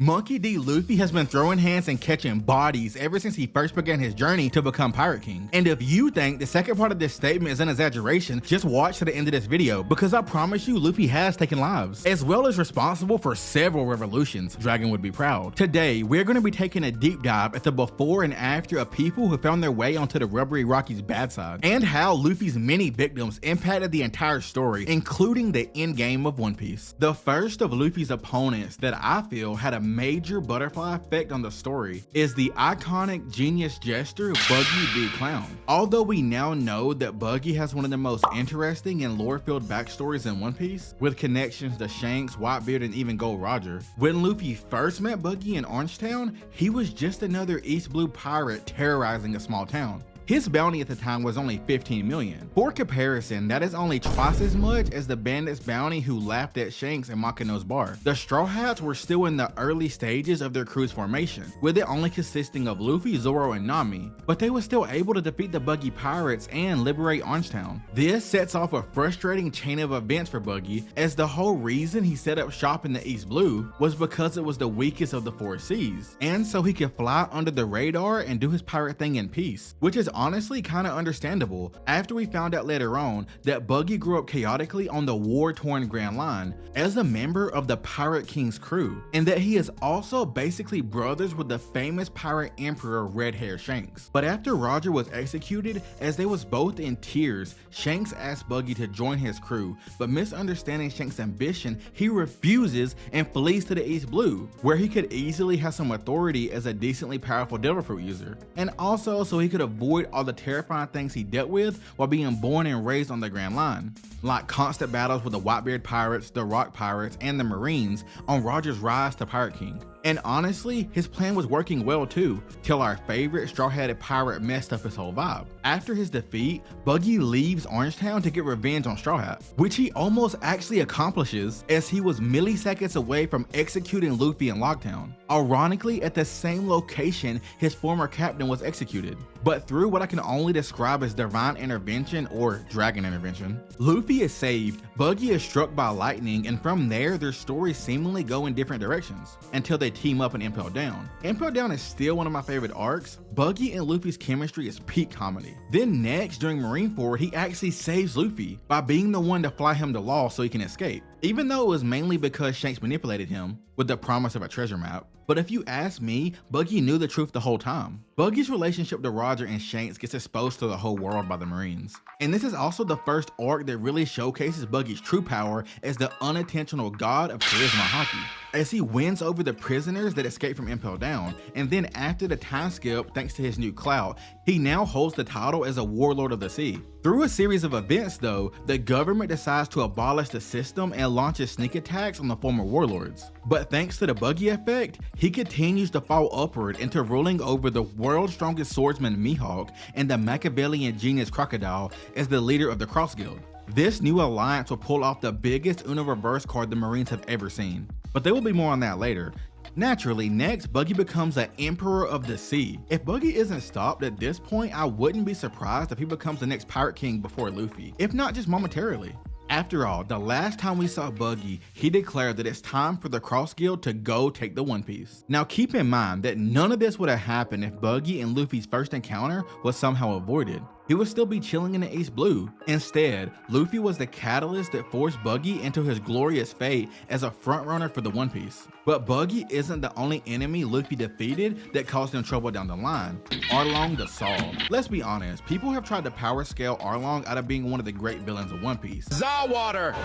Monkey D. Luffy has been throwing hands and catching bodies ever since he first began his journey to become Pirate King. And if you think the second part of this statement is an exaggeration, just watch to the end of this video, because I promise you Luffy has taken lives, as well as responsible for several revolutions. Dragon would be proud. Today, we're going to be taking a deep dive at the before and after of people who found their way onto the rubbery Rocky's bad side, and how Luffy's many victims impacted the entire story, including the endgame of One Piece. The first of Luffy's opponents that I feel had a major butterfly effect on the story is the iconic genius jester Buggy the Clown. Although we now know that Buggy has one of the most interesting and lore-filled backstories in One Piece, with connections to Shanks, Whitebeard, and even Gold Roger, when Luffy first met Buggy in Orangetown, he was just another East Blue pirate terrorizing a small town. His bounty at the time was only 15 million. For comparison, that is only twice as much as the bandits' bounty who laughed at Shanks and Makino's bar. The Straw Hats were still in the early stages of their crew's formation, with it only consisting of Luffy, Zoro, and Nami, but they were still able to defeat the Buggy pirates and liberate Orangetown. This sets off a frustrating chain of events for Buggy, as the whole reason he set up shop in the East Blue was because it was the weakest of the four seas, and so he could fly under the radar and do his pirate thing in peace, which is honestly kind of understandable after we found out later on that Buggy grew up chaotically on the war-torn Grand Line as a member of the Pirate King's crew, and that he is also basically brothers with the famous pirate emperor Red Hair Shanks. But after Roger was executed, as they was both in tears, Shanks asked Buggy to join his crew, but misunderstanding Shanks' ambition, he refuses and flees to the East Blue, where he could easily have some authority as a decently powerful Devil Fruit user, and also so he could avoid all the terrifying things he dealt with while being born and raised on the Grand Line, like constant battles with the Whitebeard pirates, the Rock pirates, and the Marines on Roger's rise to Pirate King. And honestly, his plan was working well too, till our favorite straw-hatted pirate messed up his whole vibe. After his defeat, Buggy leaves Orangetown to get revenge on Straw Hat, which he almost actually accomplishes, as he was milliseconds away from executing Luffy in Locktown. Ironically, at the same location his former captain was executed. But through what I can only describe as divine intervention or dragon intervention, Luffy is saved, Buggy is struck by lightning, and from there their stories seemingly go in different directions, until they team up in Impel Down. Impel Down is still one of my favorite arcs. Buggy and Luffy's chemistry is peak comedy. Then next, during Marineford, he actually saves Luffy by being the one to fly him to Law so he can escape, even though it was mainly because Shanks manipulated him with the promise of a treasure map. But if you ask me, Buggy knew the truth the whole time. Buggy's relationship to Roger and Shanks gets exposed to the whole world by the Marines. And this is also the first arc that really showcases Buggy's true power as the unintentional god of charisma hockey, as he wins over the prisoners that escaped from Impel Down, and then after the time skip, thanks to his new clout, he now holds the title as a warlord of the sea. Through a series of events though, the government decides to abolish the system and launches sneak attacks on the former warlords. But thanks to the Buggy effect, he continues to fall upward into ruling over the world's strongest swordsman Mihawk and the Machiavellian genius Crocodile as the leader of the Cross Guild. This new alliance will pull off the biggest Uno reverse card the Marines have ever seen, but there will be more on that later. Naturally, next, Buggy becomes an Emperor of the Sea. If Buggy isn't stopped at this point, I wouldn't be surprised if he becomes the next Pirate King before Luffy, if not just momentarily. After all, the last time we saw Buggy, he declared that it's time for the Cross Guild to go take the One Piece. Now keep in mind that none of this would have happened if Buggy and Luffy's first encounter was somehow avoided. He would still be chilling in the East Blue. Instead, Luffy was the catalyst that forced Buggy into his glorious fate as a frontrunner for the One Piece. But Buggy isn't the only enemy Luffy defeated that caused him trouble down the line. Arlong the Saw. Let's be honest, people have tried to power scale Arlong out of being one of the great villains of One Piece. Zawater!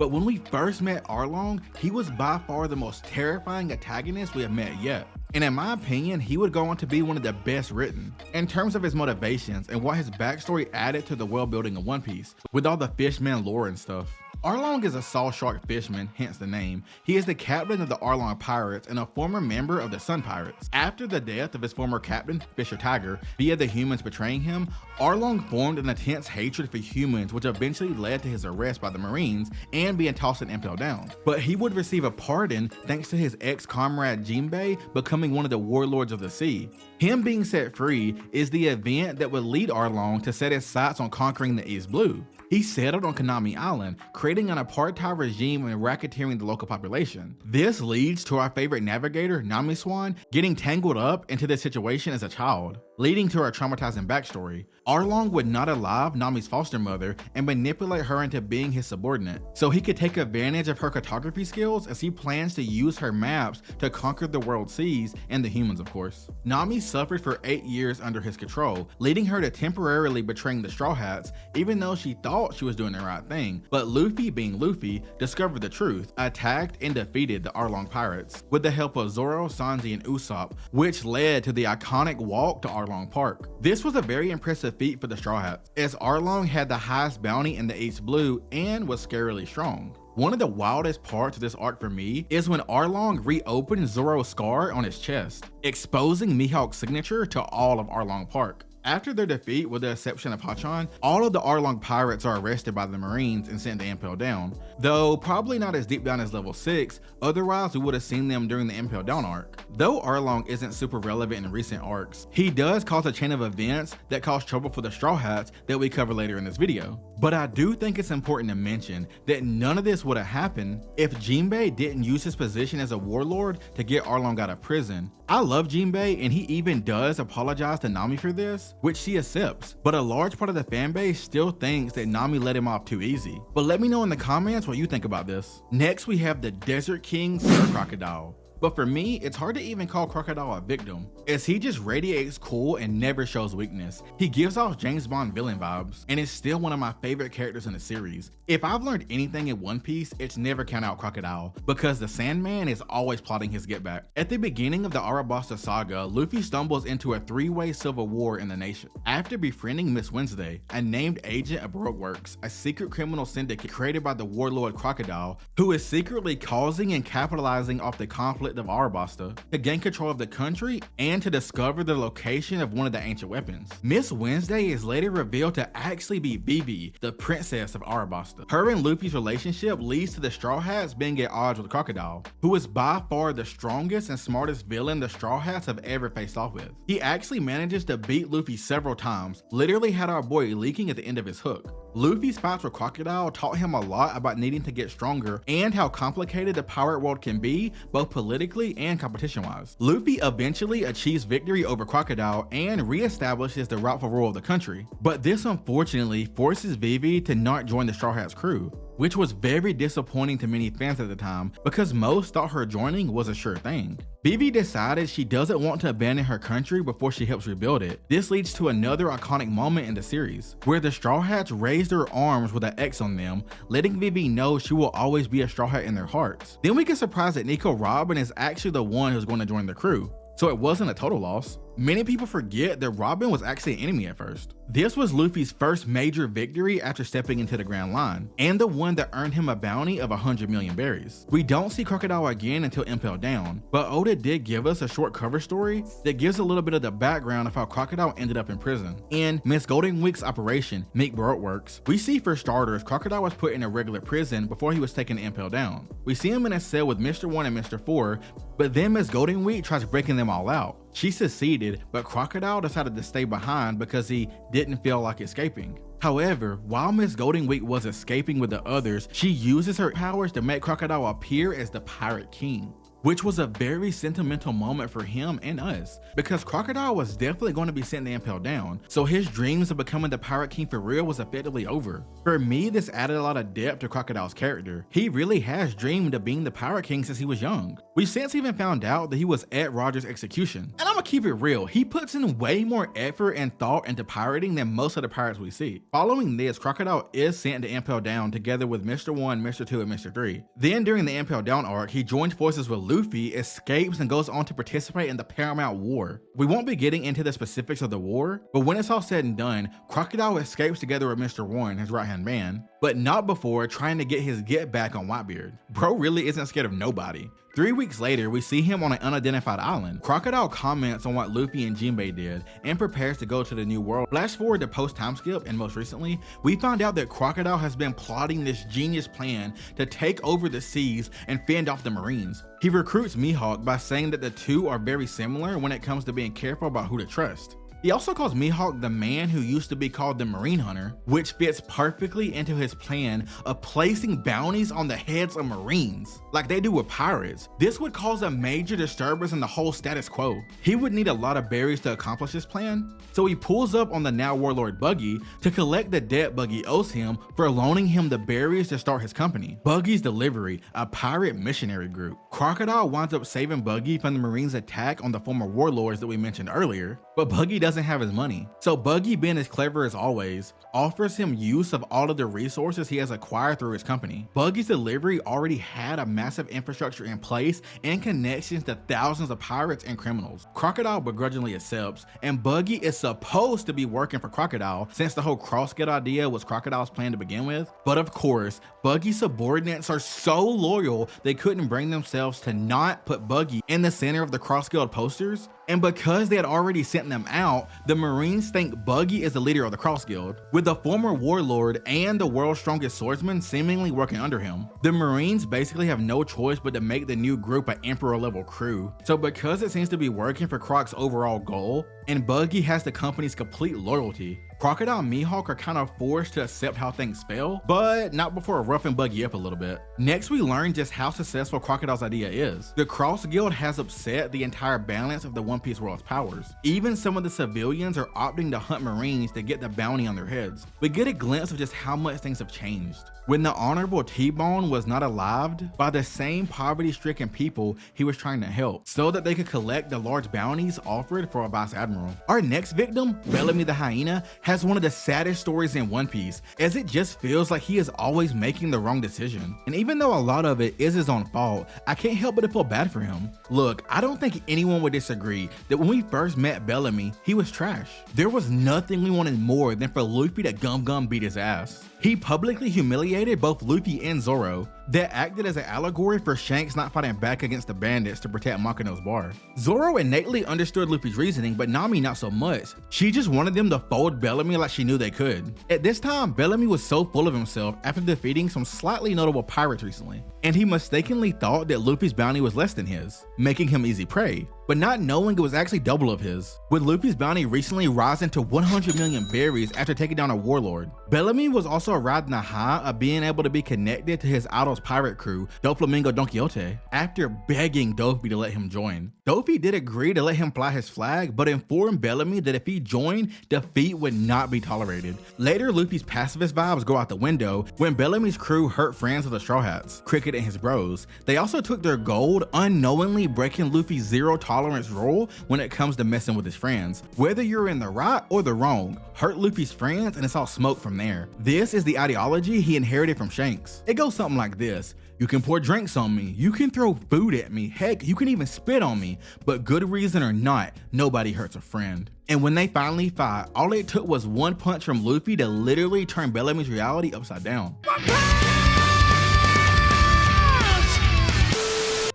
But when we first met Arlong, he was by far the most terrifying antagonist we have met yet. And in my opinion, he would go on to be one of the best written, in terms of his motivations and what his backstory added to the world building of One Piece, with all the fishman lore and stuff. Arlong is a saw shark fisherman, hence the name. He is the captain of the Arlong Pirates and a former member of the Sun Pirates. After the death of his former captain, Fisher Tiger, via the humans betraying him, Arlong formed an intense hatred for humans, which eventually led to his arrest by the Marines and being tossed in Impel Down. But he would receive a pardon thanks to his ex-comrade Jinbei becoming one of the warlords of the sea. Him being set free is the event that would lead Arlong to set his sights on conquering the East Blue. He settled on Konami Island, creating an apartheid regime and racketeering the local population. This leads to our favorite navigator, Nami Swan, getting tangled up into this situation as a child, leading to her traumatizing backstory. Arlong would not allow Nami's foster mother and manipulate her into being his subordinate, so he could take advantage of her cartography skills as he plans to use her maps to conquer the world seas and the humans, of course. Nami suffered for 8 years under his control, leading her to temporarily betraying the Straw Hats, even though she thought she was doing the right thing. But Luffy, being Luffy, discovered the truth, attacked and defeated the Arlong pirates with the help of Zoro, Sanji, and Usopp, which led to the iconic walk to Arlong Park. This was a very impressive feat for the Straw Hats, as Arlong had the highest bounty in the East Blue and was scarily strong. One of the wildest parts of this arc for me is when Arlong reopened Zoro's scar on his chest, exposing Mihawk's signature to all of Arlong Park. After their defeat, with the exception of Hachan, all of the Arlong pirates are arrested by the Marines and sent to Impel Down, though probably not as deep down as level 6, otherwise we would have seen them during the Impel Down arc. Though Arlong isn't super relevant in recent arcs, he does cause a chain of events that cause trouble for the Straw Hats that we cover later in this video. But I do think it's important to mention that none of this would have happened if Jinbei didn't use his position as a warlord to get Arlong out of prison. I love Jinbei, and he even does apologize to Nami for this, which she accepts, but a large part of the fanbase still thinks that Nami let him off too easy. But let me know in the comments what you think about this. Next we have the Desert King, Sir Crocodile. But for me, it's hard to even call Crocodile a victim, as he just radiates cool and never shows weakness. He gives off James Bond villain vibes, and is still one of my favorite characters in the series. If I've learned anything in One Piece, it's never count out Crocodile, because the Sandman is always plotting his get back. At the beginning of the Arabasta saga, Luffy stumbles into a 3-way civil war in the nation. After befriending Miss Wednesday, a named agent of Baroque Works, a secret criminal syndicate created by the warlord Crocodile, who is secretly causing and capitalizing off the conflict of Arabasta, to gain control of the country and to discover the location of one of the ancient weapons. Miss Wednesday is later revealed to actually be Vivi, the princess of Arabasta. Her and Luffy's relationship leads to the Straw Hats being at odds with Crocodile, who is by far the strongest and smartest villain the Straw Hats have ever faced off with. He actually manages to beat Luffy several times, literally had our boy leaking at the end of his hook. Luffy's fights with Crocodile taught him a lot about needing to get stronger and how complicated the pirate world can be, both politically and competition-wise. Luffy eventually achieves victory over Crocodile and reestablishes the rightful rule of the country, but this unfortunately forces Vivi to not join the Straw Hats crew, which was very disappointing to many fans at the time because most thought her joining was a sure thing. Vivi decided she doesn't want to abandon her country before she helps rebuild it. This leads to another iconic moment in the series, where the Straw Hats raise their arms with an X on them, letting Vivi know she will always be a Straw Hat in their hearts. Then we get surprised that Nico Robin is actually the one who's going to join the crew, so it wasn't a total loss. Many people forget that Robin was actually an enemy at first. This was Luffy's first major victory after stepping into the Grand Line, and the one that earned him a bounty of 100 million berries. We don't see Crocodile again until Impel Down, but Oda did give us a short cover story that gives a little bit of the background of how Crocodile ended up in prison. In Miss Golden Week's operation, Make Baroque Works, we see for starters, Crocodile was put in a regular prison before he was taken to Impel Down. We see him in a cell with Mr. 1 and Mr. 4, but then Miss Golden Week tries breaking them all out. She succeeded, but Crocodile decided to stay behind because he didn't feel like escaping. However, while Miss Golden Week was escaping with the others, she uses her powers to make Crocodile appear as the Pirate King, which was a very sentimental moment for him and us, because Crocodile was definitely going to be sent to Impel Down, so his dreams of becoming the Pirate King for real was effectively over. For me, this added a lot of depth to Crocodile's character. He really has dreamed of being the Pirate King since he was young. We've since even found out that he was at Roger's execution, and I'ma keep it real, he puts in way more effort and thought into pirating than most of the pirates we see. Following this, Crocodile is sent to Impel Down together with Mr. 1, Mr. 2, and Mr. 3. Then during the Impel Down arc, he joins forces with Luffy, escapes, and goes on to participate in the Paramount War. We won't be getting into the specifics of the war, but when it's all said and done, Crocodile escapes together with Mr. 1, his right-hand man, but not before trying to get his get back on Whitebeard. Bro really isn't scared of nobody. 3 weeks later, we see him on an unidentified island. Crocodile comments on what Luffy and Jinbei did and prepares to go to the new world. Flash forward to post time skip, and most recently, we found out that Crocodile has been plotting this genius plan to take over the seas and fend off the Marines. He recruits Mihawk by saying that the two are very similar when it comes to being careful about who to trust. He also calls Mihawk the man who used to be called the Marine Hunter, which fits perfectly into his plan of placing bounties on the heads of Marines, like they do with pirates. This would cause a major disturbance in the whole status quo. He would need a lot of berries to accomplish this plan, so he pulls up on the now warlord Buggy to collect the debt Buggy owes him for loaning him the berries to start his company, Buggy's Delivery, a pirate missionary group. Crocodile winds up saving Buggy from the Marines' attack on the former warlords that we mentioned earlier, but Buggy doesn't have his money. So Buggy, being as clever as always, offers him use of all of the resources he has acquired through his company. Buggy's Delivery already had a massive infrastructure in place and connections to thousands of pirates and criminals. Crocodile begrudgingly accepts, and Buggy is supposed to be working for Crocodile since the whole cross-guild idea was Crocodile's plan to begin with. But of course, Buggy's subordinates are so loyal they couldn't bring themselves to not put Buggy in the center of the cross-guild posters. And because they had already sent them out, the Marines think Buggy is the leader of the Cross Guild, with the former warlord and the world's strongest swordsman seemingly working under him. The Marines basically have no choice but to make the new group an emperor-level crew. So because it seems to be working for Croc's overall goal, and Buggy has the company's complete loyalty, Crocodile and Mihawk are kind of forced to accept how things fail, but not before roughing Buggy up a little bit. Next, we learn just how successful Crocodile's idea is. The Cross Guild has upset the entire balance of the One Piece world's powers. Even some of the civilians are opting to hunt Marines to get the bounty on their heads. We get a glimpse of just how much things have changed. When the Honorable T-Bone was not alived by the same poverty-stricken people he was trying to help, so that they could collect the large bounties offered for a Vice Admiral. Our next victim, Bellamy the Hyena, has one of the saddest stories in One Piece, as it just feels like he is always making the wrong decision. And even though a lot of it is his own fault, I can't help but to feel bad for him. Look, I don't think anyone would disagree that when we first met Bellamy, he was trash. There was nothing we wanted more than for Luffy to gum beat his ass. He publicly humiliated both Luffy and Zoro. That acted as an allegory for Shanks not fighting back against the bandits to protect Makino's bar. Zoro innately understood Luffy's reasoning, but Nami not so much. She just wanted them to fold Bellamy like she knew they could. At this time, Bellamy was so full of himself after defeating some slightly notable pirates recently, and he mistakenly thought that Luffy's bounty was less than his, making him easy prey, but not knowing it was actually double of his, with Luffy's bounty recently rising to 100 million berries after taking down a warlord. Bellamy was also riding the high of being able to be connected to his idol's pirate crew, Doflamingo Donquixote, after begging Dofi to let him join. Dofi did agree to let him fly his flag, but informed Bellamy that if he joined, defeat would not be tolerated. Later, Luffy's pacifist vibes go out the window when Bellamy's crew hurt friends of the Straw Hats, Cricket and his bros. They also took their gold, unknowingly breaking Luffy's zero tolerance rule when it comes to messing with his friends. Whether you're in the right or the wrong, hurt Luffy's friends and it's all smoke from there. This is the ideology he inherited from Shanks. It goes something like this: you can pour drinks on me, you can throw food at me, heck, you can even spit on me, but good reason or not, nobody hurts a friend. And when they finally fight, all it took was one punch from Luffy to literally turn Bellamy's reality upside down.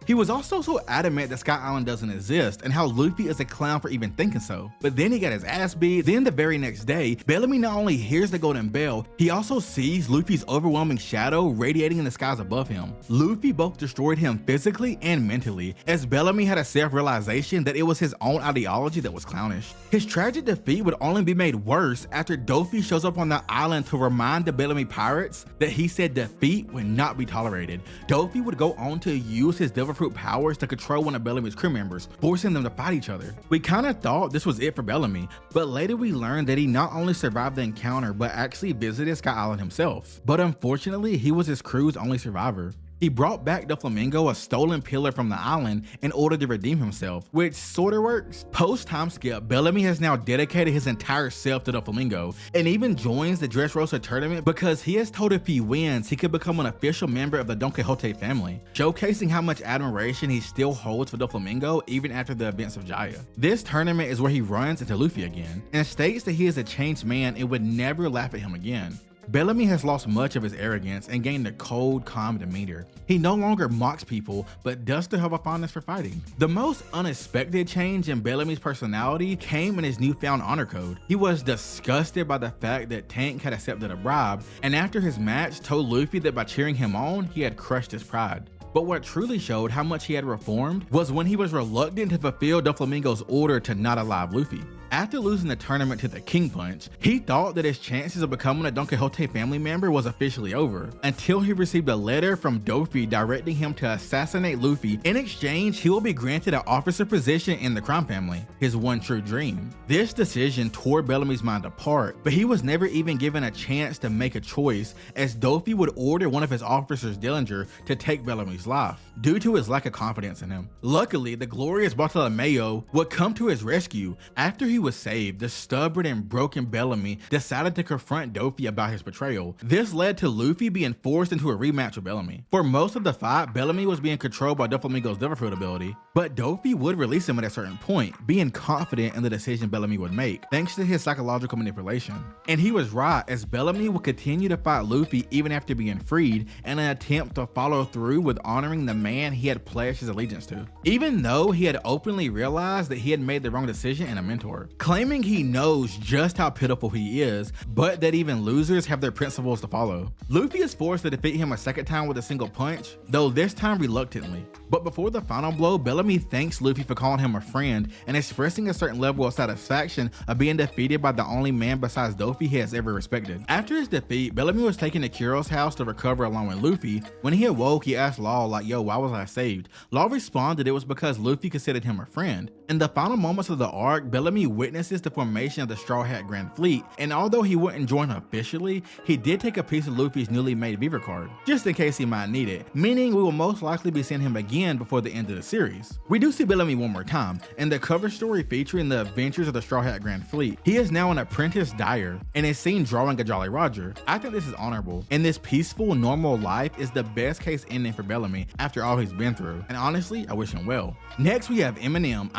He was also so adamant that Sky Island doesn't exist and how Luffy is a clown for even thinking so. But then he got his ass beat. Then the very next day, Bellamy not only hears the golden bell, he also sees Luffy's overwhelming shadow radiating in the skies above him. Luffy both destroyed him physically and mentally, as Bellamy had a self-realization that it was his own ideology that was clownish. His tragic defeat would only be made worse after Dofi shows up on the island to remind the Bellamy pirates that he said defeat would not be tolerated. Dofi would go on to use his devil fruit powers to control one of Bellamy's crew members, forcing them to fight each other. We kind of thought this was it for Bellamy, but later we learned that he not only survived the encounter, but actually visited Sky Island himself. But unfortunately, he was his crew's only survivor. He brought back Doflamingo, a stolen pillar from the island, in order to redeem himself, which sorta works. Post time skip, Bellamy has now dedicated his entire self to Doflamingo, and even joins the Dressrosa tournament because he is told if he wins, he could become an official member of the Don Quixote family, showcasing how much admiration he still holds for Doflamingo even after the events of Jaya. This tournament is where he runs into Luffy again, and states that he is a changed man and would never laugh at him again. Bellamy has lost much of his arrogance and gained a cold, calm demeanor. He no longer mocks people, but does still have a fondness for fighting. The most unexpected change in Bellamy's personality came in his newfound honor code. He was disgusted by the fact that Tank had accepted a bribe, and after his match told Luffy that by cheering him on, he had crushed his pride. But what truly showed how much he had reformed was when he was reluctant to fulfill Doflamingo's order to not alive Luffy. After losing the tournament to the King Punch, he thought that his chances of becoming a Donquixote family member was officially over, until he received a letter from Dofi directing him to assassinate Luffy. In exchange, he will be granted an officer position in the crime family, his one true dream. This decision tore Bellamy's mind apart, but he was never even given a chance to make a choice, as Dofi would order one of his officers, Dillinger, to take Bellamy's life, due to his lack of confidence in him. Luckily, the glorious Bartolomeo would come to his rescue. After he was saved, the stubborn and broken Bellamy decided to confront Dofi about his betrayal. This led to Luffy being forced into a rematch with Bellamy. For most of the fight, Bellamy was being controlled by Doflamingo's Devil-Fruit ability, but Dofi would release him at a certain point, being confident in the decision Bellamy would make, thanks to his psychological manipulation. And he was right, as Bellamy would continue to fight Luffy even after being freed, in an attempt to follow through with honoring the man he had pledged his allegiance to, even though he had openly realized that he had made the wrong decision in a mentor, claiming he knows just how pitiful he is, but that even losers have their principles to follow. Luffy is forced to defeat him a second time with a single punch, though this time reluctantly. But before the final blow, Bellamy thanks Luffy for calling him a friend and expressing a certain level of satisfaction of being defeated by the only man besides Dofi he has ever respected. After his defeat, Bellamy was taken to Kuro's house to recover along with Luffy. When he awoke, he asked Law like, yo, why was I saved? Law responded it was because Luffy considered him a friend. In the final moments of the arc, Bellamy witnesses the formation of the Straw Hat Grand Fleet, and although he wouldn't join officially, he did take a piece of Luffy's newly made Beaver card, just in case he might need it, meaning we will most likely be seeing him again before the end of the series. We do see Bellamy one more time, in the cover story featuring the adventures of the Straw Hat Grand Fleet. He is now an apprentice dyer, and is seen drawing a Jolly Roger. I think this is honorable, and this peaceful, normal life is the best case ending for Bellamy after all he's been through, and honestly, I wish him well. Next we have Enel,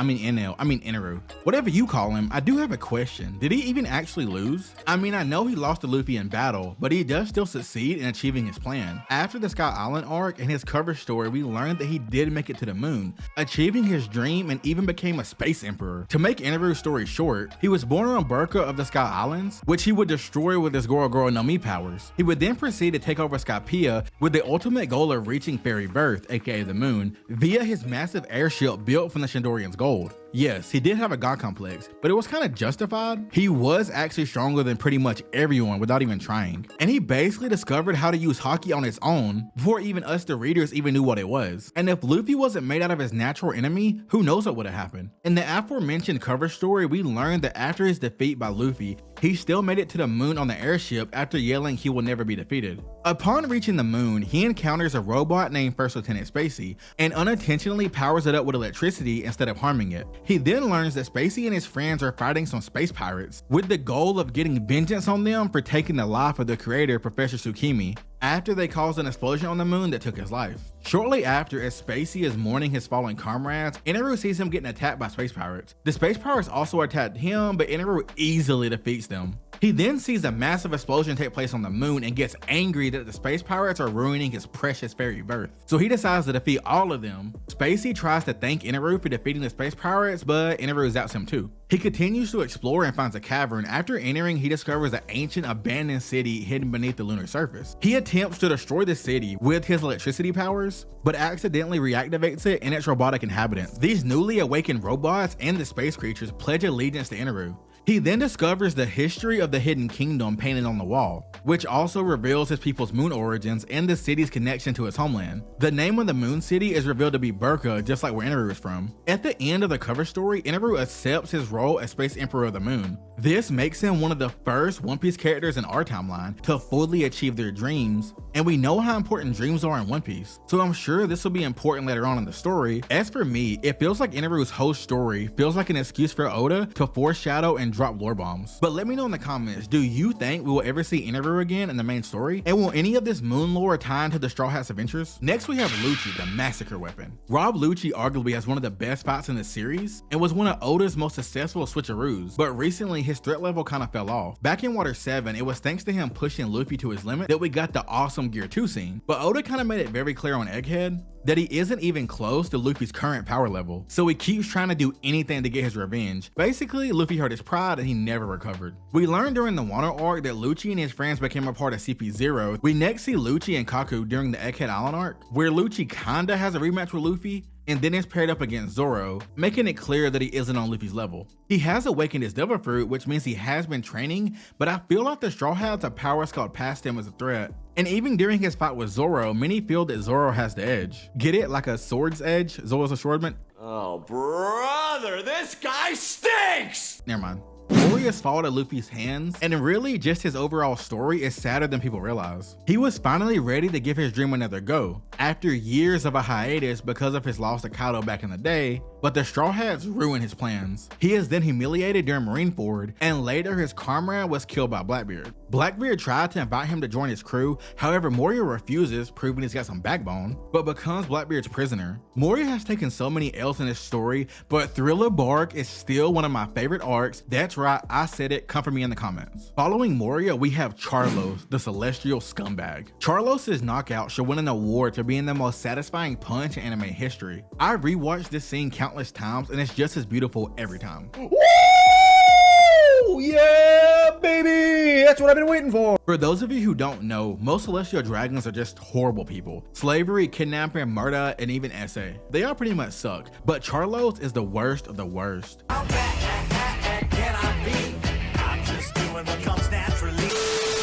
whatever you call him. I do have a question. Did he even actually lose? I mean, I know he lost to Luffy in battle, but he does still succeed in achieving his plan. After the Sky Island arc and his cover story, we learned that he did make it to the moon, achieving his dream, and even became a space emperor. To make Eneru's story short, he was born on Burka of the Sky Islands, which he would destroy with his Goro Goro no Mi powers. He would then proceed to take over Skypiea with the ultimate goal of reaching Fairy Birth, aka the moon, via his massive airship built from the Shandorian's gold. Yes, he did have a god complex, but it was kind of justified. He was actually stronger than pretty much everyone without even trying. And he basically discovered how to use Haki on his own before even us the readers even knew what it was. And if Luffy wasn't made out of his natural enemy, who knows what would have happened. In the aforementioned cover story, we learned that after his defeat by Luffy, he still made it to the moon on the airship after yelling he will never be defeated. Upon reaching the moon, he encounters a robot named First Lieutenant Spacey and unintentionally powers it up with electricity instead of harming it. He then learns that Spacey and his friends are fighting some space pirates with the goal of getting vengeance on them for taking the life of the creator, Professor Tsukimi, after they caused an explosion on the moon that took his life. Shortly after, as Spacey is mourning his fallen comrades, Eneru sees him getting attacked by space pirates. The space pirates also attacked him, but Eneru easily defeats them. He then sees a massive explosion take place on the moon and gets angry that the space pirates are ruining his precious Fairy Birth. So he decides to defeat all of them. Spacey tries to thank Eneru for defeating the space pirates, but Eneru zaps him too. He continues to explore and finds a cavern. After entering, he discovers an ancient abandoned city hidden beneath the lunar surface. He attempts to destroy the city with his electricity powers, but accidentally reactivates it and its robotic inhabitants. These newly awakened robots and the space creatures pledge allegiance to Eneru. He then discovers the history of the Hidden Kingdom painted on the wall, which also reveals his people's moon origins and the city's connection to its homeland. The name of the moon city is revealed to be Burka, just like where Eneru is from. At the end of the cover story, Eneru accepts his role as Space Emperor of the Moon. This makes him one of the first One Piece characters in our timeline to fully achieve their dreams, and we know how important dreams are in One Piece, so I'm sure this will be important later on in the story. As for me, it feels like Eneru's whole story feels like an excuse for Oda to foreshadow and drop lore bombs. But let me know in the comments, do you think we will ever see Eneru again in the main story? And will any of this moon lore tie into the Straw Hat's adventures? Next we have Lucci, the massacre weapon. Rob Lucci arguably has one of the best fights in the series and was one of Oda's most successful switcheroos, but recently his threat level kind of fell off. Back in Water 7, it was thanks to him pushing Luffy to his limit that we got the awesome Gear 2 scene, but Oda kind of made it very clear on Egghead that he isn't even close to Luffy's current power level, so he keeps trying to do anything to get his revenge. Basically, Luffy hurt his pride and he never recovered. We learned during the Wano arc that Lucci and his friends became a part of CP0. We next see Lucci and Kaku during the Egghead Island arc, where Lucci kinda has a rematch with Luffy, and then is paired up against Zoro, making it clear that he isn't on Luffy's level. He has awakened his devil fruit, which means he has been training, but I feel like the Straw Hats have power sculpt past him as a threat. And even during his fight with Zoro, many feel that Zoro has the edge. Get it? Like a sword's edge? Zoro's a swordman? Oh, brother, this guy stinks! Never mind. Moria's fall at Luffy's hands, and really just his overall story is sadder than people realize. He was finally ready to give his dream another go, after years of a hiatus because of his loss to Kaido back in the day, but the Straw Hats ruined his plans. He is then humiliated during Marineford, and later his comrade was killed by Blackbeard. Blackbeard tried to invite him to join his crew, however Moria refuses, proving he's got some backbone, but becomes Blackbeard's prisoner. Moria has taken so many L's in his story, but Thriller Bark is still one of my favorite arcs. That's right, I said it, come for me in the comments. Following Moria, we have Charlos, the celestial scumbag. Charlos' knockout should win an award for being the most satisfying punch in anime history. I rewatched this scene countless times, and it's just as beautiful every time. Woo! Yeah, baby! That's what I've been waiting for. For those of you who don't know, most celestial dragons are just horrible people. Slavery, kidnapping, murder, and even SA. They all pretty much suck, but Charlos is the worst of the worst.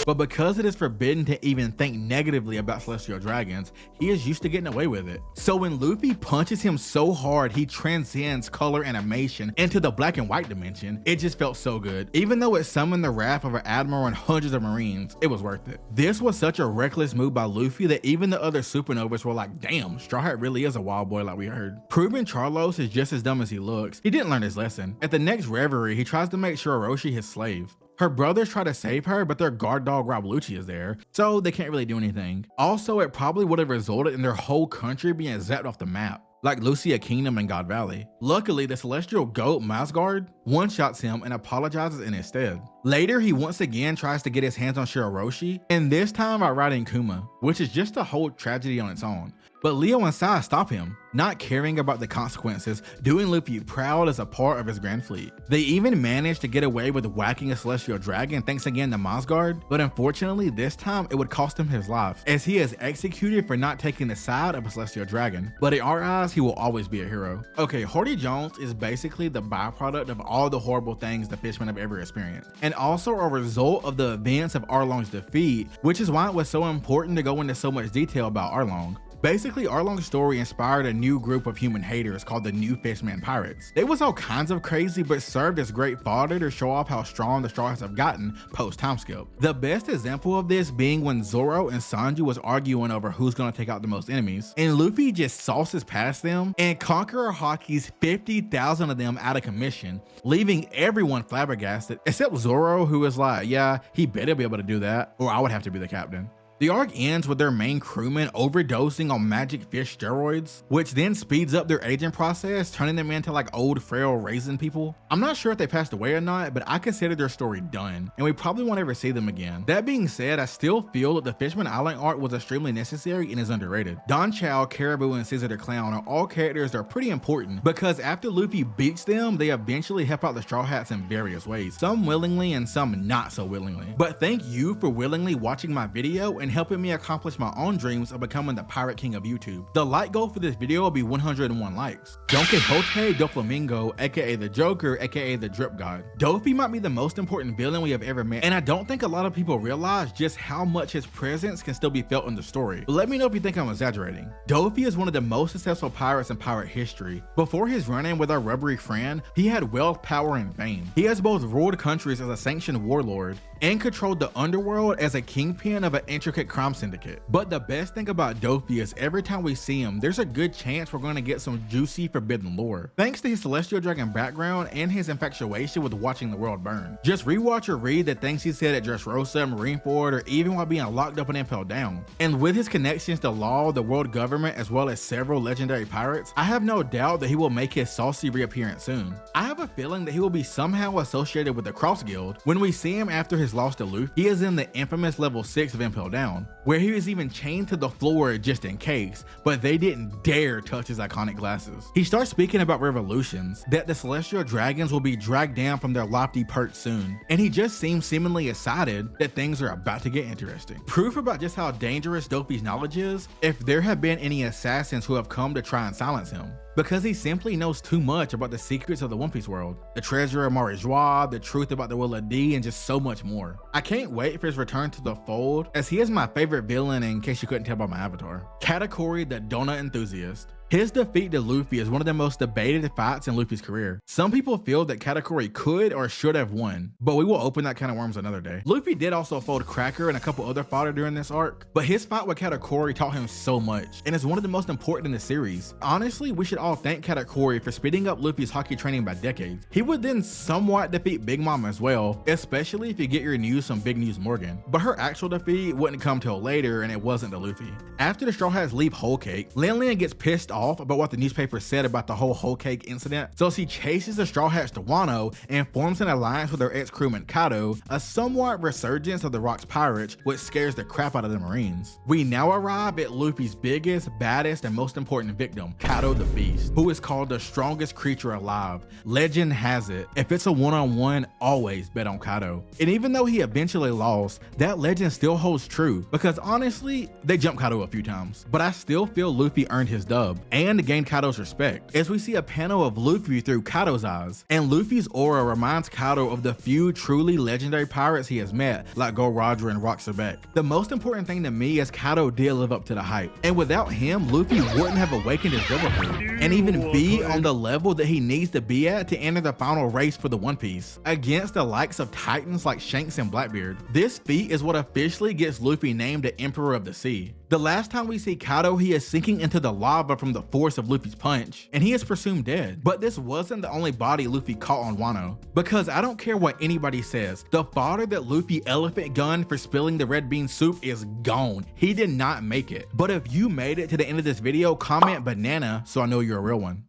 But because it is forbidden to even think negatively about celestial dragons, he is used to getting away with it. So when Luffy punches him so hard he transcends color animation into the black and white dimension, it just felt so good. Even though it summoned the wrath of an admiral and hundreds of marines, it was worth it. This was such a reckless move by Luffy that even the other supernovas were like, damn, Straw Hat really is a wild boy like we heard. Proving Charlos is just as dumb as he looks, he didn't learn his lesson. At the next reverie, he tries to make sure Orochi his slave. Her brothers try to save her, but their guard dog Rob Lucci is there, so they can't really do anything. Also, it probably would have resulted in their whole country being zapped off the map, like Lucia Kingdom and God Valley. Luckily, the celestial goat Masgard one-shots him and apologizes in his stead. Later, he once again tries to get his hands on Shiroroshi, and this time by riding Kuma, which is just a whole tragedy on its own. But Leo and Sai stop him, not caring about the consequences, doing Luffy proud as a part of his grand fleet. They even managed to get away with whacking a celestial dragon thanks again to Masgard, but unfortunately this time it would cost him his life, as he is executed for not taking the side of a celestial dragon. But in our eyes, he will always be a hero. Okay, Hordy Jones is basically the byproduct of all the horrible things the fishmen have ever experienced, and also a result of the events of Arlong's defeat, which is why it was so important to go into so much detail about Arlong. Basically, Arlong's story inspired a new group of human haters called the New Fishman Pirates. They was all kinds of crazy, but served as great fodder to show off how strong the Straw Hats have gotten post time skip. The best example of this being when Zoro and Sanji was arguing over who's gonna take out the most enemies, and Luffy just sauces past them and Conqueror Haki's 50,000 of them out of commission, leaving everyone flabbergasted, except Zoro, who is like, yeah, he better be able to do that, or I would have to be the captain. The arc ends with their main crewmen overdosing on magic fish steroids, which then speeds up their aging process, turning them into like old, frail raisin people. I'm not sure if they passed away or not, but I consider their story done, and we probably won't ever see them again. That being said, I still feel that the Fishman Island arc was extremely necessary and is underrated. Don Chow, Caribou, and Caesar the Clown are all characters that are pretty important, because after Luffy beats them, they eventually help out the Straw Hats in various ways, some willingly and some not so willingly. But thank you for willingly watching my video and helping me accomplish my own dreams of becoming the Pirate King of YouTube. The like goal for this video will be 101 likes. Donquixote Doflamingo, aka the Joker, aka the Drip God. Dofi might be the most important villain we have ever met, and I don't think a lot of people realize just how much his presence can still be felt in the story. But let me know if you think I'm exaggerating. Dofi is one of the most successful pirates in pirate history. Before his run-in with our rubbery friend, he had wealth, power, and fame. He has both ruled countries as a sanctioned warlord and controlled the underworld as a kingpin of an intricate crime syndicate. But the best thing about Dofi is every time we see him, there's a good chance we're going to get some juicy forbidden lore, thanks to his celestial dragon background and his infatuation with watching the world burn. Just rewatch or read the things he said at Dressrosa, Marineford, or even while being locked up and impaled down. And with his connections to law, the world government, as well as several legendary pirates, I have no doubt that he will make his saucy reappearance soon. I have a feeling that he will be somehow associated with the Cross Guild. When we see him after his loss to Luffy, he is in the infamous level 6 of Impel Down, where he was even chained to the floor just in case, but they didn't dare touch his iconic glasses. He starts speaking about revolutions, that the celestial dragons will be dragged down from their lofty perch soon, and he just seems seemingly excited that things are about to get interesting. Proof about just how dangerous Dofi's knowledge is, if there have been any assassins who have come to try and silence him. because he simply knows too much about the secrets of the One Piece world, the treasure of Marijois, the truth about the Will of D, and just so much more. I can't wait for his return to the fold, as he is my favorite villain in case you couldn't tell by my avatar. Katakuri the donut enthusiast. His defeat to Luffy is one of the most debated fights in Luffy's career. Some people feel that Katakuri could or should have won, but we will open that can of worms another day. Luffy did also fold Cracker and a couple other fodder during this arc, but his fight with Katakuri taught him so much, and is one of the most important in the series. Honestly, we should all thank Katakuri for speeding up Luffy's hockey training by decades. He would then somewhat defeat Big Mom as well, especially if you get your news from Big News Morgan, but her actual defeat wouldn't come till later, and it wasn't to Luffy. After the Straw Hats leave Whole Cake, Lin gets pissed off about what the newspaper said about the whole Whole Cake incident, so she chases the Straw Hats to Wano and forms an alliance with her ex-crewman Kaido, a somewhat resurgence of the Rock's pirates, which scares the crap out of the Marines. We now arrive at Luffy's biggest, baddest, and most important victim, Kaido the Beast, who is called the strongest creature alive. Legend has it, if it's a one-on-one, always bet on Kaido. And even though he eventually lost, that legend still holds true, because honestly, they jumped Kaido a few times. But I still feel Luffy earned his dub, and gained Kaido's respect, as we see a panel of Luffy through Kaido's eyes, and Luffy's aura reminds Kaido of the few truly legendary pirates he has met, like Go Roger and Rock Sebek. The most important thing to me is Kaido did live up to the hype, and without him, Luffy wouldn't have awakened his devil fruit, and even be on the level that he needs to be at to enter the final race for the One Piece, against the likes of titans like Shanks and Blackbeard. This feat is what officially gets Luffy named the Emperor of the Sea. The last time we see Kaido, he is sinking into the lava from the force of Luffy's punch, and he is presumed dead. But this wasn't the only body Luffy caught on Wano, because I don't care what anybody says, the fodder that Luffy elephant gunned for spilling the red bean soup is gone. He did not make it. But if you made it to the end of this video, comment banana so I know you're a real one.